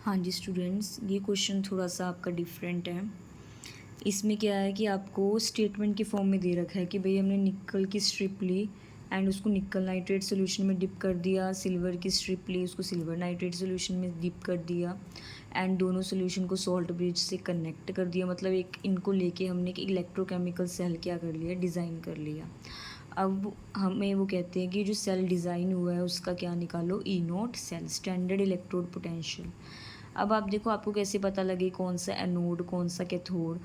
हाँ जी स्टूडेंट्स, ये क्वेश्चन थोड़ा सा आपका डिफरेंट है। इसमें क्या है कि आपको स्टेटमेंट के फॉर्म में दे रखा है कि भाई हमने निकल की स्ट्रिप ली एंड उसको निकल नाइट्रेट सोल्यूशन में डिप कर दिया, सिल्वर की स्ट्रिप ली उसको सिल्वर नाइट्रेट सोल्यूशन में डिप कर दिया एंड दोनों सोल्यूशन को सॉल्ट ब्रिज से कनेक्ट कर दिया। मतलब एक इनको लेके हमने एक इलेक्ट्रोकेमिकल सेल क्या कर लिया, डिज़ाइन कर लिया। अब हमें वो कहते हैं कि जो सेल डिज़ाइन हुआ है उसका क्या निकालो, E naught cell, standard electrode potential. अब आप देखो आपको कैसे पता लगे कौन सा एनोड कौन सा कैथोड,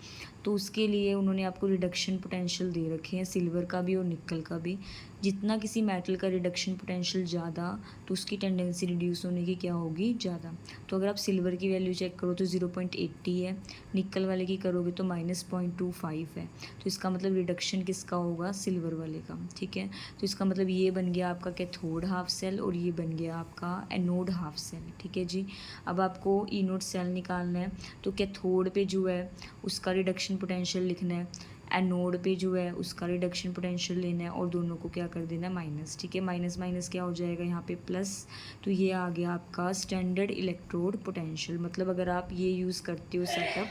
तो उसके लिए उन्होंने आपको रिडक्शन पोटेंशियल दे रखे हैं सिल्वर का भी और निकल का भी। जितना किसी मेटल का रिडक्शन पोटेंशियल ज़्यादा तो उसकी टेंडेंसी रिड्यूस होने की क्या होगी, ज़्यादा। तो अगर आप सिल्वर की वैल्यू चेक करो तो 0.80 है, निकल वाले की करोगे तो -0.25 है। तो इसका मतलब रिडक्शन किसका होगा, सिल्वर वाले का। ठीक है, तो इसका मतलब ये बन गया आपका कैथोड हाफ सेल और ये बन गया आपका एनोड हाफ सेल। ठीक है जी। अब आपको ई नोट सेल निकालना है तो कैथोड पे जो है उसका रिडक्शन पोटेंशियल लिखना है, एनोड पे जो है उसका रिडक्शन पोटेंशियल लेना है और दोनों को क्या कर देना है, माइनस। ठीक है, माइनस माइनस क्या हो जाएगा यहाँ पे प्लस। तो ये आ गया आपका स्टैंडर्ड इलेक्ट्रोड पोटेंशियल। मतलब अगर आप ये यूज़ करते हो सेटअप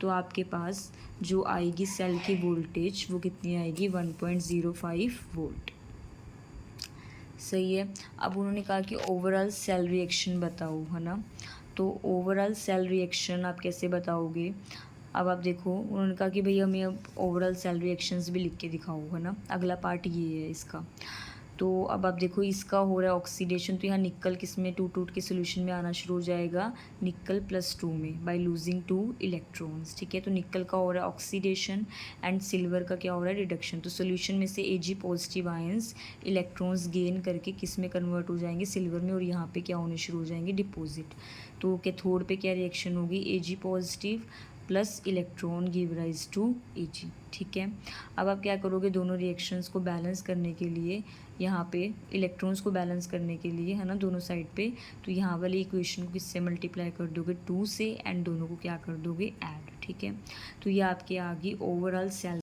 तो आपके पास जो आएगी सेल की वोल्टेज वो कितनी आएगी, 1.05 वोल्ट। सही है। अब उन्होंने कहा कि ओवरऑल सेल रिएक्शन बताओ, है ना। तो ओवरऑल सेल रिएक्शन आप कैसे बताओगे। अब आप देखो उन्होंने कहा कि भाई हमें अब ओवरऑल सेल रिएक्शंस भी लिख के दिखाओ, है ना। अगला पार्ट ये है इसका। तो अब आप देखो इसका हो रहा है ऑक्सीडेशन, तो यहाँ निकल किस में टूट टूट के सोल्यूशन में आना शुरू हो जाएगा, निकल +2 में बाय लूजिंग 2 इलेक्ट्रॉन्स। ठीक है, तो निकल का हो रहा है ऑक्सीडेशन एंड सिल्वर का क्या हो रहा है, रिडक्शन। तो सोल्यूशन में से Ag positive ions electrons gain करके किस में कन्वर्ट हो जाएंगे, सिल्वर में, और यहाँ पे क्या होने शुरू हो जाएंगे, डिपोजिट। तो कैथोड पे क्या रिएक्शन होगी, Ag positive plus electron give rise to Ag। ठीक है, अब आप क्या करोगे, दोनों रिएक्शंस को बैलेंस करने के लिए, यहाँ पे इलेक्ट्रॉन्स को बैलेंस करने के लिए, है ना, दोनों साइड पे, तो यहाँ वाली इक्वेशन को किससे मल्टीप्लाई कर दोगे, 2 से, एंड दोनों को क्या कर दोगे, ऐड। ठीक है, तो ये आपके आ गई ओवरऑल सेल